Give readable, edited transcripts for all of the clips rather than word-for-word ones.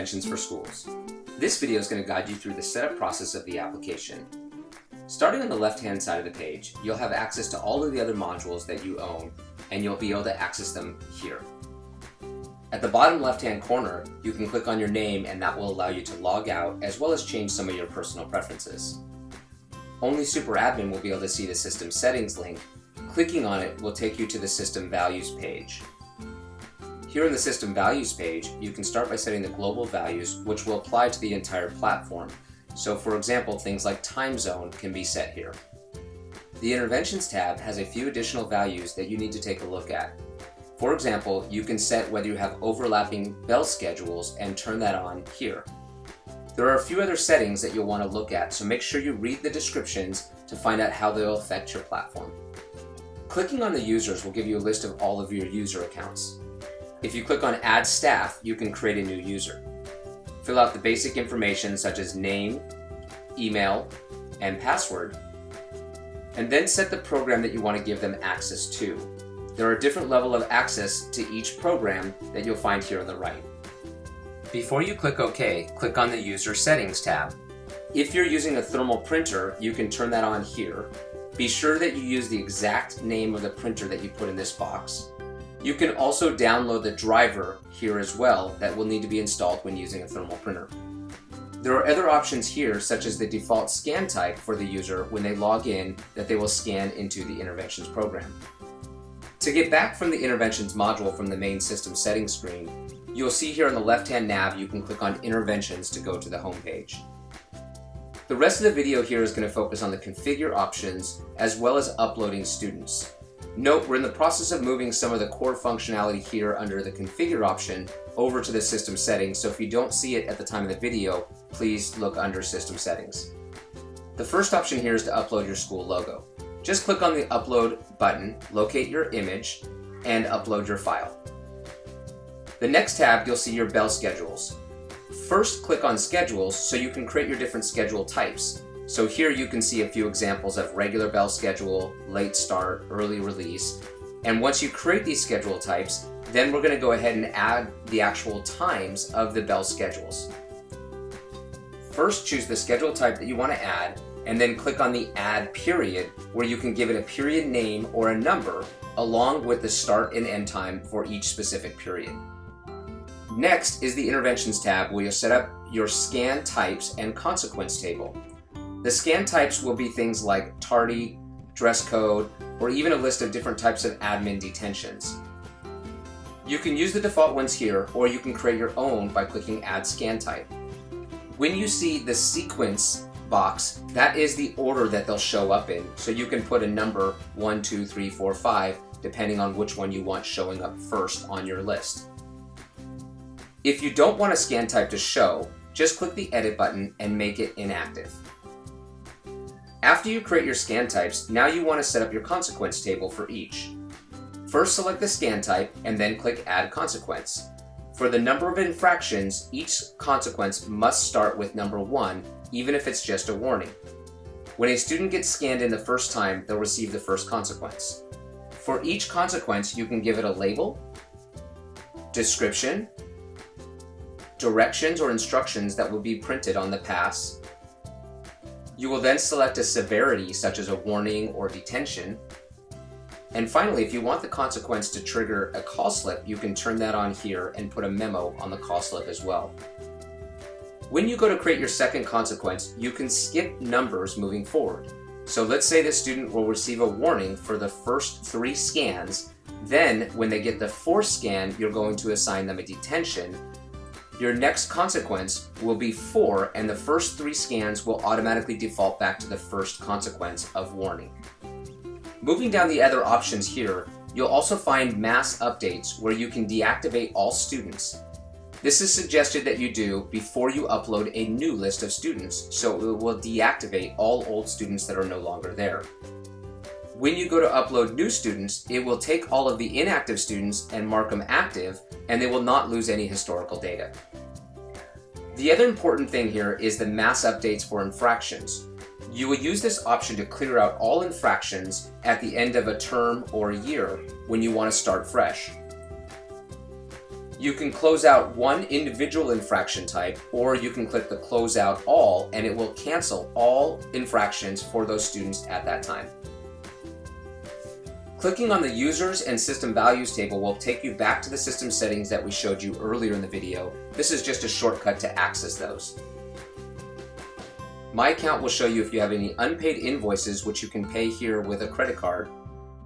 Interventions for Schools. This video is going to guide you through the setup process of the application. Starting on the left-hand side of the page, you'll have access to all of the other modules that you own, and you'll be able to access them here. At the bottom left-hand corner, you can click on your name and that will allow you to log out as well as change some of your personal preferences. Only Super Admin will be able to see the System Settings link. Clicking on it will take you to the System Values page. Here in the System Values page, you can start by setting the global values, which will apply to the entire platform. So for example, things like time zone can be set here. The Interventions tab has a few additional values that you need to take a look at. For example, you can set whether you have overlapping bell schedules and turn that on here. There are a few other settings that you'll want to look at, so make sure you read the descriptions to find out how they'll affect your platform. Clicking on the users will give you a list of all of your user accounts. If you click on Add Staff, you can create a new user. Fill out the basic information such as name, email, and password, and then set the program that you want to give them access to. There are different levels of access to each program that you'll find here on the right. Before you click OK, click on the User Settings tab. If you're using a thermal printer, you can turn that on here. Be sure that you use the exact name of the printer that you put in this box. You can also download the driver here as well that will need to be installed when using a thermal printer. There are other options here, such as the default scan type for the user when they log in that they will scan into the Interventions program. To get back from the Interventions module from the main System Settings screen, you'll see here on the left-hand nav you can click on Interventions to go to the home page. The rest of the video here is going to focus on the configure options as well as uploading students. Note, we're in the process of moving some of the core functionality here under the configure option over to the system settings, so if you don't see it at the time of the video, please look under system settings. The first option here is to upload your school logo. Just click on the upload button, locate your image, and upload your file. The next tab, you'll see your bell schedules. First, click on schedules so you can create your different schedule types. So here you can see a few examples of regular bell schedule, late start, early release. And once you create these schedule types, then we're going to go ahead and add the actual times of the bell schedules. First, choose the schedule type that you want to add, and then click on the Add Period, where you can give it a period name or a number, along with the start and end time for each specific period. Next is the Interventions tab, where you'll set up your scan types and consequence table. The scan types will be things like tardy, dress code, or even a list of different types of admin detentions. You can use the default ones here, or you can create your own by clicking Add Scan Type. When you see the sequence box, that is the order that they'll show up in, so you can put a number 1, 2, 3, 4, 5, depending on which one you want showing up first on your list. If you don't want a scan type to show, just click the Edit button and make it inactive. After you create your scan types, now you want to set up your consequence table for each. First, select the scan type and then click Add Consequence. For the number of infractions, each consequence must start with number 1, even if it's just a warning. When a student gets scanned in the first time, they'll receive the first consequence. For each consequence, you can give it a label, description, directions or instructions that will be printed on the pass. You will then select a severity, such as a warning or detention. And finally, if you want the consequence to trigger a call slip, you can turn that on here and put a memo on the call slip as well. When you go to create your second consequence, you can skip numbers moving forward. So let's say the student will receive a warning for the first 3 scans. Then, when they get the 4th scan, you're going to assign them a detention. Your next consequence will be 4, and the first 3 scans will automatically default back to the first consequence of warning. Moving down the other options here, you'll also find mass updates where you can deactivate all students. This is suggested that you do before you upload a new list of students, so it will deactivate all old students that are no longer there. When you go to upload new students, it will take all of the inactive students and mark them active, and they will not lose any historical data. The other important thing here is the mass updates for infractions. You will use this option to clear out all infractions at the end of a term or a year when you want to start fresh. You can close out one individual infraction type, or you can click the close out all and it will cancel all infractions for those students at that time. Clicking on the users and system values table will take you back to the system settings that we showed you earlier in the video. This is just a shortcut to access those. My Account will show you if you have any unpaid invoices, which you can pay here with a credit card,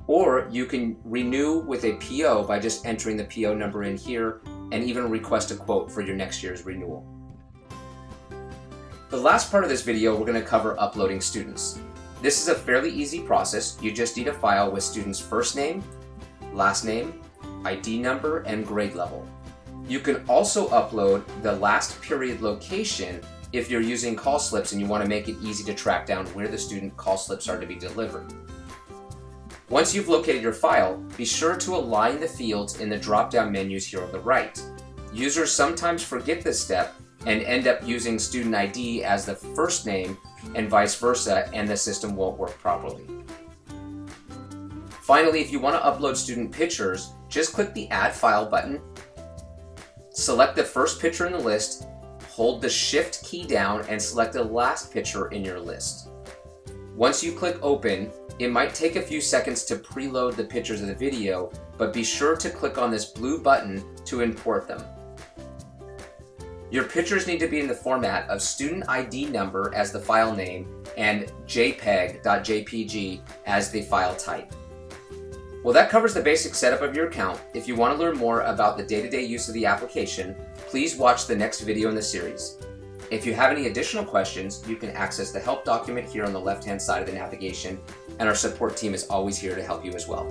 or you can renew with a PO by just entering the PO number in here and even request a quote for your next year's renewal. The last part of this video, we're going to cover uploading students. This is a fairly easy process. You just need a file with students' first name, last name, ID number, and grade level. You can also upload the last period location if you're using call slips and you want to make it easy to track down where the student call slips are to be delivered. Once you've located your file, be sure to align the fields in the drop-down menus here on the right. Users sometimes forget this step and end up using student ID as the first name and vice versa, and the system won't work properly. Finally, if you want to upload student pictures, just click the Add File button, select the first picture in the list, hold the Shift key down, and select the last picture in your list. Once you click Open, it might take a few seconds to preload the pictures of the video, but be sure to click on this blue button to import them. Your pictures need to be in the format of student ID number as the file name and JPEG.jpg as the file type. Well, that covers the basic setup of your account. If you want to learn more about the day-to-day use of the application, please watch the next video in the series. If you have any additional questions, you can access the help document here on the left-hand side of the navigation, and our support team is always here to help you as well.